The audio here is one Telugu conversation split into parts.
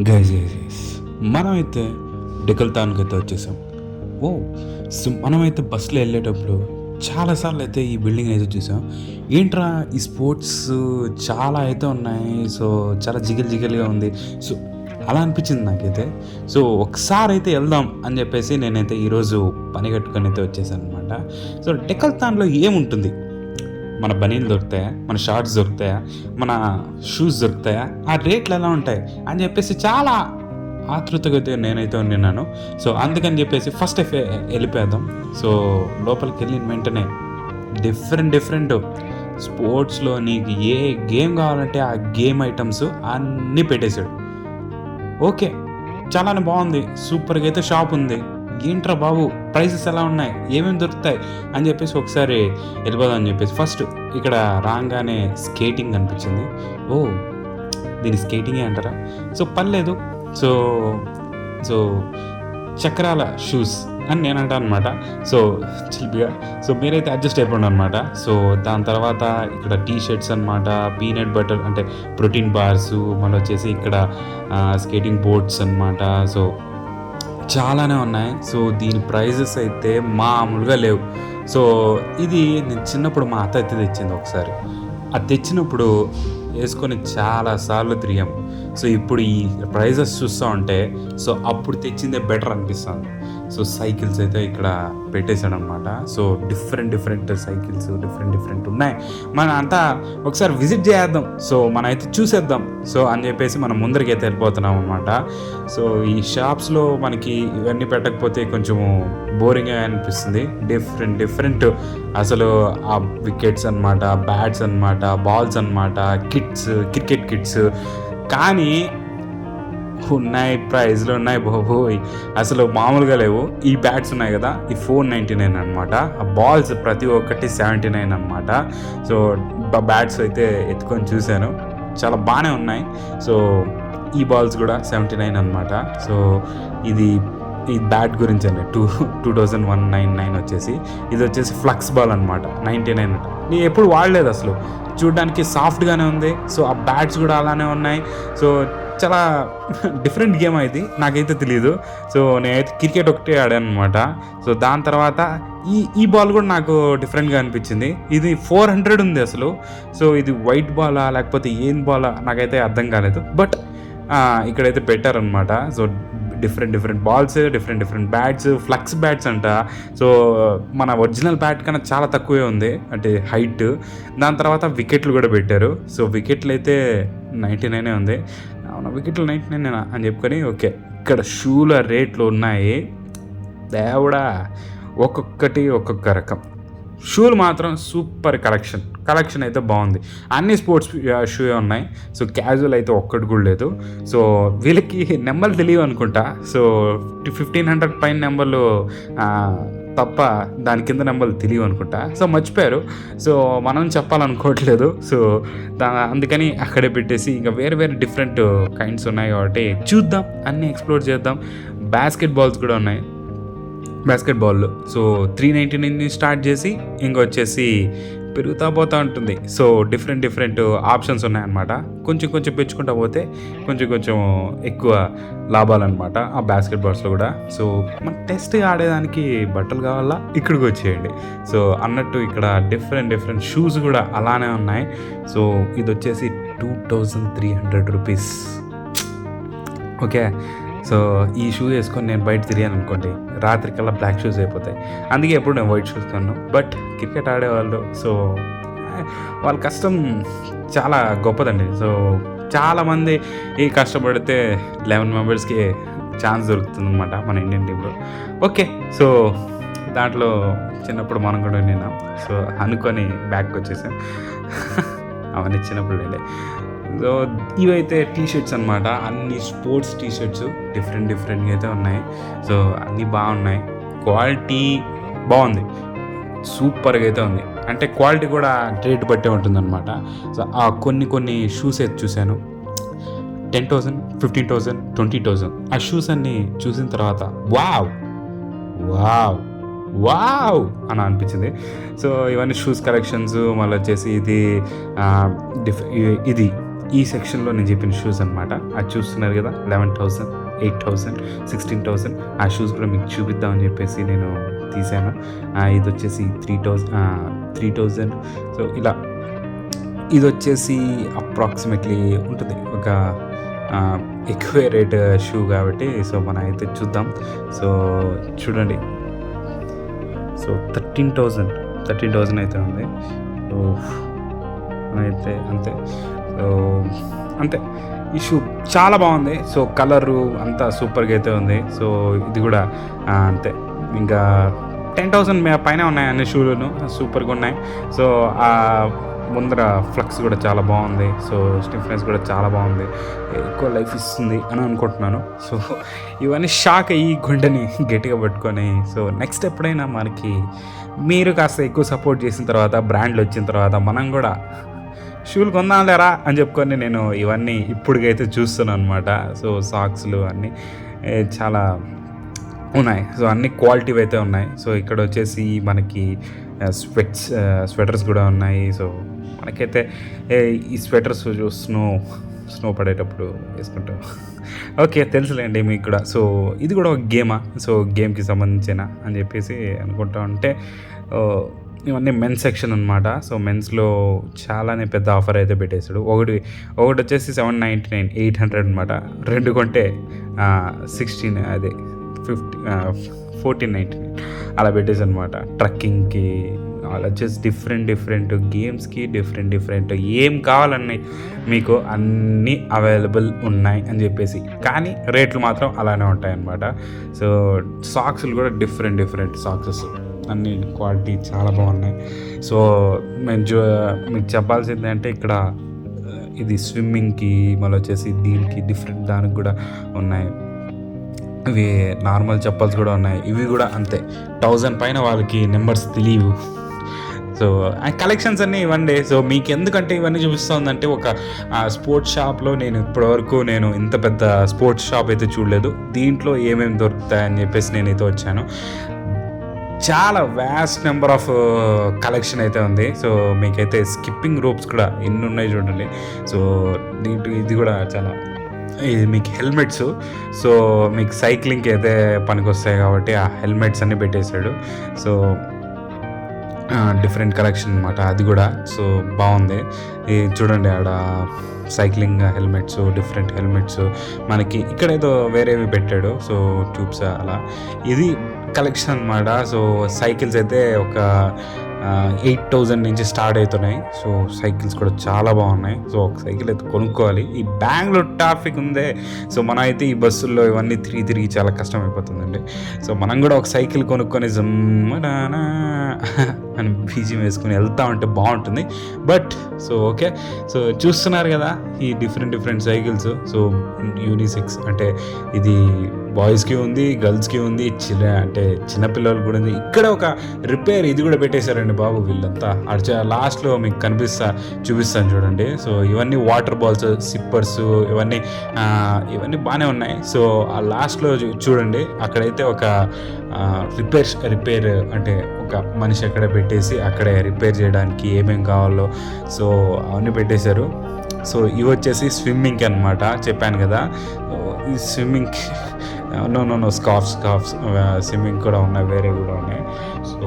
గైస్ గైస్ గైస్ మనమైతే డెకల్తాన్కి అయితే వచ్చేసాం. ఓ సో మనమైతే బస్సులో వెళ్ళేటప్పుడు చాలాసార్లు అయితే ఈ బిల్డింగ్ అయితే చూసాం. ఏంట్రా ఈ స్పోర్ట్స్ చాలా అయితే ఉన్నాయి, సో చాలా జిగల్గా ఉంది. సో అలా అనిపించింది నాకైతే. సో ఒకసారి అయితే వెళ్దాం అని చెప్పేసి నేనైతే ఈరోజు పని కట్టుకొని అయితే వచ్చేసాను అనమాట. సో డెకల్తాన్లో ఏముంటుంది? మన బనీలు దొరుకుతాయా, మన షార్ట్స్ దొరుకుతాయా, మన షూస్ దొరుకుతాయా, ఆ రేట్లు ఎలా ఉంటాయి అని చెప్పేసి చాలా ఆతృతగా అయితే నేనైతే ఉన్నాను. సో అందుకని చెప్పేసి ఫస్ట్ వెళ్ళిపోదాం. సో లోపలికి వెళ్ళిన వెంటనే డిఫరెంట్ స్పోర్ట్స్లో నీకు ఏ గేమ్ కావాలంటే ఆ గేమ్ ఐటమ్స్ అన్నీ పెట్టేశాడు. ఓకే, చాలానే బాగుంది, సూపర్గా అయితే షాప్ ఉంది. ఏంట్రా బాబు ప్రైసెస్ ఎలా ఉన్నాయి, ఏమేమి దొరుకుతాయి అని చెప్పేసి ఒకసారి వెళ్ళిపోదాం అని చెప్పేసి ఫస్ట్ ఇక్కడ రాగానే స్కేటింగ్ అనిపించింది. ఓ దీని స్కేటింగే అంటారా? సో పర్లేదు. సో సో చక్రాల షూస్ అని నేను అంటాను అనమాట. సో చిలిపిగా సో మీరైతే అడ్జస్ట్ అయిపోండి అనమాట. సో దాని తర్వాత ఇక్కడ టీ షర్ట్స్ అనమాట, పీనట్ బటర్ అంటే ప్రోటీన్ బార్స్, మళ్ళీ వచ్చేసి ఇక్కడ స్కేటింగ్ బోర్డ్స్ అనమాట. సో చాలానే ఉన్నాయి. సో దీని ప్రైజెస్ అయితే మామూలుగా లేవు. సో ఇది నేను చిన్నప్పుడు మా అత్త అయితే తెచ్చింది ఒకసారి. అది తెచ్చినప్పుడు వేసుకొని చాలాసార్లు తిరిగాము. సో ఇప్పుడు ఈ ప్రైజెస్ చూస్తూ ఉంటే సో అప్పుడు తెచ్చిందే బెటర్ అనిపిస్తుంది. సో సైకిల్స్ అయితే ఇక్కడ పెట్టేశాడు అనమాట. సో డిఫరెంట్ సైకిల్స్ డిఫరెంట్ ఉన్నాయి. మనం అంతా ఒకసారి విజిట్ చేద్దాం, సో మనం అయితే చూసేద్దాం సో అని చెప్పేసి మనం ముందరికి అయితే వెళ్ళిపోతున్నాం అనమాట. సో ఈ షాప్స్లో మనకి ఇవన్నీ పెట్టకపోతే కొంచెము బోరింగ్గా అనిపిస్తుంది. డిఫరెంట్ అసలు ఆ వికెట్స్ అనమాట, బ్యాట్స్ అనమాట, బాల్స్ అనమాట, కిట్స్, క్రికెట్ కిట్స్ కానీ ఉన్నాయి, ప్రైజ్లు ఉన్నాయి బాబోయ్, అసలు మామూలుగా లేవు. ఈ బ్యాట్స్ ఉన్నాయి కదా, ఈ 499 అనమాట. ఆ బాల్స్ ప్రతి ఒక్కటి 79 అనమాట. సో బ్యాట్స్ అయితే ఎత్తుకొని చూశాను, చాలా బాగానే ఉన్నాయి. సో ఈ బాల్స్ కూడా 79 అనమాట. సో ఈ బ్యాట్ గురించి అండి 2199 వచ్చేసి, ఇది వచ్చేసి ఫ్లక్స్ బాల్ అనమాట 99 అంట. నేను ఎప్పుడు వాడలేదు అసలు, చూడడానికి సాఫ్ట్గానే ఉంది. సో ఆ బ్యాట్స్ కూడా అలానే ఉన్నాయి. సో చాలా డిఫరెంట్ గేమ్ అయితే నాకైతే తెలియదు. సో నేనైతే క్రికెట్ ఒకటే ఆడాను అనమాట. సో దాని తర్వాత ఈ బాల్ కూడా నాకు డిఫరెంట్గా అనిపించింది. ఇది 400 ఉంది అసలు. సో ఇది వైట్ బాలా లేకపోతే ఏం బాలా నాకైతే అర్థం కాలేదు. బట్ ఇక్కడైతే పెట్టారనమాట. So different balls, different bats, flux bats అంట. సో మన ఒరిజినల్ బ్యాట్ కన్నా చాలా తక్కువే ఉంది అంటే హైట్. దాని తర్వాత వికెట్లు కూడా పెట్టారు. సో వికెట్లు అయితే 99 ఉంది. అవునా, వికెట్లు 99 అని చెప్పుకొని ఓకే. ఇక్కడ షూల రేట్లు ఉన్నాయి దేవుడా, ఒక్కొక్కటి ఒక్కొక్క రకం. షూలు మాత్రం సూపర్ కలెక్షన్ అయితే బాగుంది. అన్ని స్పోర్ట్స్ షూ ఉన్నాయి. సో క్యాజువల్ అయితే ఒక్కటి కూడా లేదు. సో వీళ్ళకి నెంబర్లు తెలియవు అనుకుంటా. సో 1500 పైన నెంబర్లు తప్ప దాని కింద నెంబర్లు తెలియవు అనుకుంటా. సో మర్చిపోయారు. సో మనం చెప్పాలనుకోవట్లేదు. సో అందుకని అక్కడే పెట్టేసి ఇంకా వేరే డిఫరెంట్ కైండ్స్ ఉన్నాయి కాబట్టి చూద్దాం, అన్నీ ఎక్స్ప్లోర్ చేద్దాం. బాస్కెట్ బాల్స్ కూడా ఉన్నాయి, బాస్కెట్ బాల్. సో 399 స్టార్ట్ చేసి ఇంకొచ్చేసి పెరుగుతూ పోతూ ఉంటుంది. సో డిఫరెంట్ ఆప్షన్స్ ఉన్నాయన్నమాట. కొంచెం పెంచుకుంటూ పోతే కొంచెం ఎక్కువ లాభాలన్నమాట ఆ బాస్కెట్ బాల్స్లో కూడా. సో మన టెస్ట్ ఆడేదానికి బట్టలు కావాలా, ఇక్కడికి వచ్చేయండి. సో అన్నట్టు ఇక్కడ డిఫరెంట్ షూస్ కూడా అలానే ఉన్నాయి. సో ఇది వచ్చేసి 2300 రూపీస్. ఓకే, సో ఈ షూ వేసుకొని నేను బయట తిరిగాను అనుకోండి, రాత్రికల్లా బ్లాక్ షూస్ అయిపోతాయి. అందుకే ఎప్పుడు నేను వైట్ షూస్ కొన్నాను. బట్ క్రికెట్ ఆడేవాళ్ళు సో వాళ్ళ కష్టం చాలా గొప్పదండి. సో చాలామంది ఈ కష్టపడితే 11 మెంబర్స్కి ఛాన్స్ దొరుకుతుంది అనమాట మన ఇండియన్ టీంలో. ఓకే, సో దాంట్లో చిన్నప్పుడు మనం కూడా విన్నాం. సో అనుకొని బ్యాక్ వచ్చేసాం. అవన్నీ చిన్నప్పుడు వెళ్ళే. సో ఇవైతే టీ షర్ట్స్ అనమాట, అన్ని స్పోర్ట్స్ టీ షర్ట్స్ డిఫరెంట్గా అయితే ఉన్నాయి. సో అన్నీ బాగున్నాయి, క్వాలిటీ బాగుంది, సూపర్గా అయితే ఉంది. అంటే క్వాలిటీ కూడా రేట్ బట్టే ఉంటుందన్నమాట. సో ఆ కొన్ని షూస్ అయితే చూశాను 10,000, 15,000, 20,000. ఆ షూస్ అన్నీ చూసిన తర్వాత వావ్ అని అనిపించింది. సో ఇవన్నీ షూస్ కలెక్షన్స్. మళ్ళీ వచ్చేసి ఇది ఈ సెక్షన్లో నేను చెప్పిన షూస్ అనమాట. అది చూస్తున్నారు కదా, 11,000, 8,000, 16,000. ఆ షూస్ కూడా మీకు చూపిద్దామని చెప్పేసి నేను తీసాను. ఇది వచ్చేసి 3,000. సో ఇలా ఇది వచ్చేసి అప్రాక్సిమేట్లీ ఉంటుంది ఒక ఎక్కువ రేట్ షూ కాబట్టి. సో మనం అయితే చూద్దాం. సో చూడండి, సో 13,000 అయితే ఉంది. సో అయితే అంతే. సో అంతే, ఈ షూ చాలా బాగుంది. సో కలరు అంతా సూపర్గా అయితే ఉంది. సో ఇది కూడా అంతే. ఇంకా 10,000 పైన ఉన్నాయి అన్ని షూలను, సూపర్గా ఉన్నాయి. సో ముందర ఫ్లక్స్ కూడా చాలా బాగుంది. సో స్టిఫ్నెస్ కూడా చాలా బాగుంది, ఎక్కువ లైఫ్ ఇస్తుంది అని అనుకుంటున్నాను. సో ఇవన్నీ షాక్ అయ్యి గుండెని గట్టిగా పట్టుకొని, సో నెక్స్ట్ ఎప్పుడైనా మనకి మీరు కాస్త ఎక్కువ సపోర్ట్ చేసిన తర్వాత, బ్రాండ్లు వచ్చిన తర్వాత మనం కూడా షూలు కొందాం లేరా అని చెప్పుకొని నేను ఇవన్నీ ఇప్పుడుకైతే చూస్తున్నాను అనమాట. సో సాక్స్లు అన్నీ చాలా ఉన్నాయి. సో అన్ని క్వాలిటీ అయితే ఉన్నాయి. సో ఇక్కడ వచ్చేసి మనకి స్వెటర్స్ కూడా ఉన్నాయి. సో మనకైతే ఈ స్వెటర్స్ స్నో పడేటప్పుడు వేసుకుంటాం. ఓకే, తెలుసులేండి మీకు కూడా. సో ఇది కూడా ఒక గేమా, సో గేమ్కి సంబంధించిన అని చెప్పేసి అనుకుంటా ఉంటే ఇవన్నీ మెన్స్ సెక్షన్ అనమాట. సో మెన్స్లో చాలానే పెద్ద ఆఫర్ అయితే పెట్టేశాడు. ఒకటి వచ్చేసి 799, 800 అనమాట. 2 కొంటే 16, అదే 1499 అలా పెట్టేసి అనమాట. ట్రక్కింగ్కి అలా వచ్చేసి డిఫరెంట్ గేమ్స్కి డిఫరెంట్ ఏం కావాలన్నాయి మీకు అన్నీ అవైలబుల్ ఉన్నాయి అని చెప్పేసి, కానీ రేట్లు మాత్రం అలానే ఉంటాయన్నమాట. సో సాక్స్లు కూడా డిఫరెంట్ సాక్సెస్, అన్ని క్వాలిటీ చాలా బాగున్నాయి. సో మీకు చెప్పాల్సింది అంటే ఇక్కడ ఇది స్విమ్మింగ్కి, మళ్ళీ వచ్చేసి దీనికి డిఫరెంట్ దానికి కూడా ఉన్నాయి. ఇవి నార్మల్ చెప్పల్స్ కూడా ఉన్నాయి. ఇవి కూడా అంతే, 1000 పైన వాళ్ళకి నెంబర్స్ తెలియవు. సో కలెక్షన్స్ అన్నీ ఇవ్వండి. సో మీకు ఎందుకంటే ఇవన్నీ చూపిస్తుందంటే, ఒక స్పోర్ట్స్ షాప్లో నేను ఇప్పటివరకు ఇంత పెద్ద స్పోర్ట్స్ షాప్ అయితే చూడలేదు. దీంట్లో ఏమేమి దొరుకుతాయని చెప్పేసి నేనైతే వచ్చాను. చాలా వ్యాస్ట్ నెంబర్ ఆఫ్ కలెక్షన్ అయితే ఉంది. సో మీకైతే స్కిప్పింగ్ రోప్స్ కూడా ఎన్ని ఉన్నాయి చూడండి. సో ఇది కూడా చాలా, ఇది మీకు హెల్మెట్స్. సో మీకు సైక్లింగ్కి అయితే పనికి వస్తాయి కాబట్టి ఆ హెల్మెట్స్ అన్నీ పెట్టేశాడు. సో డిఫరెంట్ కలెక్షన్ అనమాట అది కూడా. సో బాగుంది. చూడండి ఆడ సైక్లింగ్ హెల్మెట్స్, డిఫరెంట్ హెల్మెట్స్ మనకి ఇక్కడ ఏదో వేరేవి పెట్టాడు. సో ట్యూబ్స్ అలా, ఇది కలెక్షన్ అనమాట. సో సైకిల్స్ అయితే ఒక 8,000 నుంచి స్టార్ట్ అవుతున్నాయి. సో సైకిల్స్ కూడా చాలా బాగున్నాయి. సో ఒక సైకిల్ అయితే కొనుక్కోవాలి. ఈ బెంగళూరు ట్రాఫిక్ ఉందే, సో మనం అయితే ఈ బస్సుల్లో ఇవన్నీ తిరిగి చాలా కష్టం అయిపోతుందండి. సో మనం కూడా ఒక సైకిల్ కొనుక్కొని జమ్మడానా అని బీజియం వేసుకుని వెళ్తా ఉంటే బాగుంటుంది. బట్ సో ఓకే, సో చూస్తున్నారు కదా ఈ డిఫరెంట్ సైకిల్స్. సో యూనిసెక్స్ అంటే ఇది బాయ్స్కి ఉంది, గర్ల్స్కి ఉంది, అంటే చిన్నపిల్లలు కూడా ఉంది. ఇక్కడ ఒక రిపేర్ ఇది కూడా పెట్టేశారండి బాబు వీళ్ళంతా. లాస్ట్లో మీకు చూపిస్తాను చూడండి. సో ఇవన్నీ వాటర్ బాల్స్, సిప్పర్స్, ఇవన్నీ బాగానే ఉన్నాయి. సో ఆ లాస్ట్లో చూడండి, అక్కడైతే ఒక రిపేర్ అంటే ఒక మనిషి అక్కడ పెట్టేసి అక్కడే రిపేర్ చేయడానికి ఏమేమి కావాలో సో అవన్నీ పెట్టేశారు. సో ఇవి వచ్చేసి స్విమ్మింగ్కి అనమాట, చెప్పాను కదా. ఈ స్విమ్మింగ్ నో స్కార్ఫ్స్ స్విమ్మింగ్ కూడా ఉన్నాయి, వేరే కూడా ఉన్నాయి. సో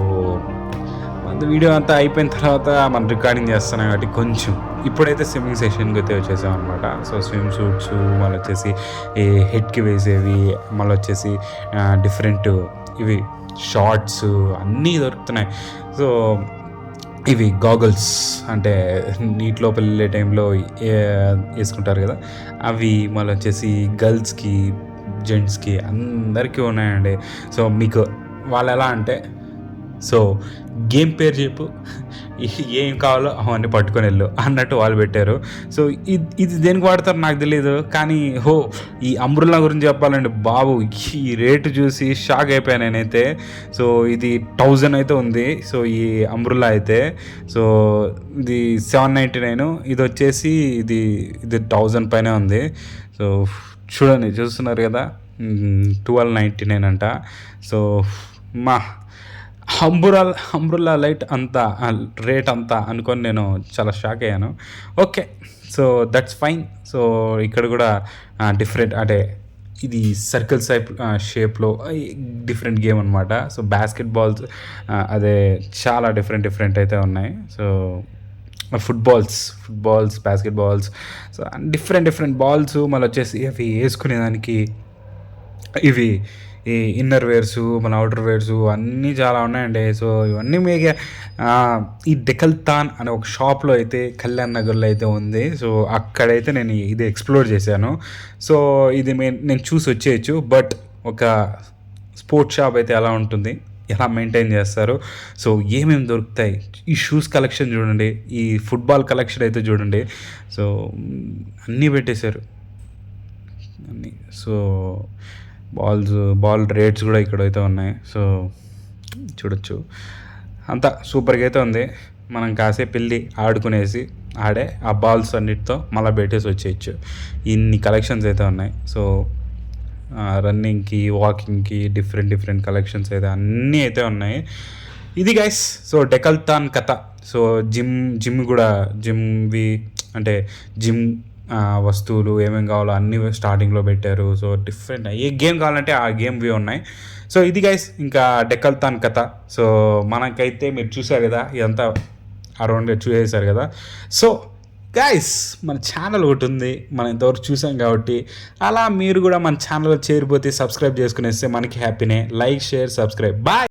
మన వీడియో అంతా అయిపోయిన తర్వాత మనం రికార్డింగ్ చేస్తున్నాం కాబట్టి కొంచెం ఇప్పుడైతే స్విమ్మింగ్ సెషన్కి అయితే వచ్చేసాం అనమాట. సో స్విమ్ సూట్స్, మళ్ళీ వచ్చేసి ఈ హెడ్కి వేసేవి, మళ్ళీ వచ్చేసి డిఫరెంట్ ఇవి షార్ట్స్ అన్నీ దొరుకుతున్నాయి. సో ఇవి గాగల్స్ అంటే నీటి లోపల వెళ్ళే టైంలో వేసుకుంటారు కదా అవి, మళ్ళీ వచ్చేసి గర్ల్స్కి, జెంట్స్కి అందరికీ ఉన్నాయండి. సో మీకు వాళ్ళు ఎలా అంటే, సో గేమ్ పేరు చెప్పు, ఏం కావాలో అవన్నీ పట్టుకొని వెళ్ళు అన్నట్టు వాళ్ళు పెట్టారు. సో ఇది దేనికి వాడతారు నాకు తెలియదు, కానీ ఈ అంబ్రెల్లా గురించి చెప్పాలండి బాబు, ఈ రేటు చూసి షాక్ అయిపోయాను నేనైతే. సో ఇది 1000 అయితే ఉంది. సో ఈ అంబ్రెల్లా అయితే సో ఇది 799, ఇది వచ్చేసి ఇది 1000 పైన ఉంది. సో చూస్తున్నారు కదా, 1299 అంట. సో మా అంబ్రెల్లా లైట్ అంతా రేట్ అంతా అనుకొని నేను చాలా షాక్ అయ్యాను. Okay, so that's fine. So ఇక్కడ కూడా డిఫరెంట్ అంటే ఇది సర్కిల్ షేప్లో డిఫరెంట్ గేమ్ అనమాట. సో బాస్కెట్ బాల్స్ అదే చాలా డిఫరెంట్ డిఫరెంట్ అయితే ఉన్నాయి. So footballs basket balls, so different different balls మళ్ళీ వచ్చేసి అవి వేసుకునేదానికి ఇవి ఈ ఇన్నర్ వేర్సు మన అవుటర్ వేర్సు అన్నీ చాలా ఉన్నాయండి. సో ఇవన్నీ మీకు ఈ డెకల్తాన్ అనే ఒక షాప్లో అయితే కళ్యాణ్ నగర్లో అయితే ఉంది. సో అక్కడైతే నేను ఇది ఎక్స్ప్లోర్ చేశాను. సో ఇది నేను చూసి వచ్చేయచ్చు. బట్ ఒక స్పోర్ట్స్ షాప్ అయితే ఎలా ఉంటుంది, ఎలా మెయింటైన్ చేస్తారు, సో ఏమేమి దొరుకుతాయి, ఈ షూస్ కలెక్షన్ చూడండి, ఈ ఫుట్బాల్ కలెక్షన్ అయితే చూడండి. సో అన్నీ పెట్టేశారు అన్నీ. సో బాల్ రేట్స్ కూడా ఇక్కడైతే ఉన్నాయి. సో చూడొచ్చు, అంతా సూపర్గా అయితే ఉంది. మనం కాసేపు వెళ్ళి ఆడుకునేసి ఆ బాల్స్ అన్నిటితో మళ్ళీ పెట్టేసి వచ్చేయచ్చు. ఇన్ని కలెక్షన్స్ అయితే ఉన్నాయి. సో రన్నింగ్కి వాకింగ్కి డిఫరెంట్ డిఫరెంట్ కలెక్షన్స్ అయితే అన్నీ అయితే ఉన్నాయి. ఇది గైస్ సో డెకల్తాన్ కథ. సో జిమ్వి అంటే జిమ్ వస్తువులు ఏమేమి కావాలో అన్నీ స్టార్టింగ్లో పెట్టారు. సో డిఫరెంట్ ఏ గేమ్ కావాలంటే ఆ గేమ్వి ఉన్నాయి. సో ఇది గైస్ ఇంకా డెకల్తాన్ కథ. సో మనకైతే మీరు చూసారు కదా, ఇదంతా అరౌండ్గా చూసేసారు కదా. సో గైస్ మన ఛానల్ ఒకటి ఉంది, మనం ఇంతవరకు చూసాం కాబట్టి అలా మీరు కూడా మన ఛానల్ చేరిపోతే సబ్స్క్రైబ్ చేసుకునేస్తే మనకి హ్యాపీనే. Like, share, subscribe. బాయ్.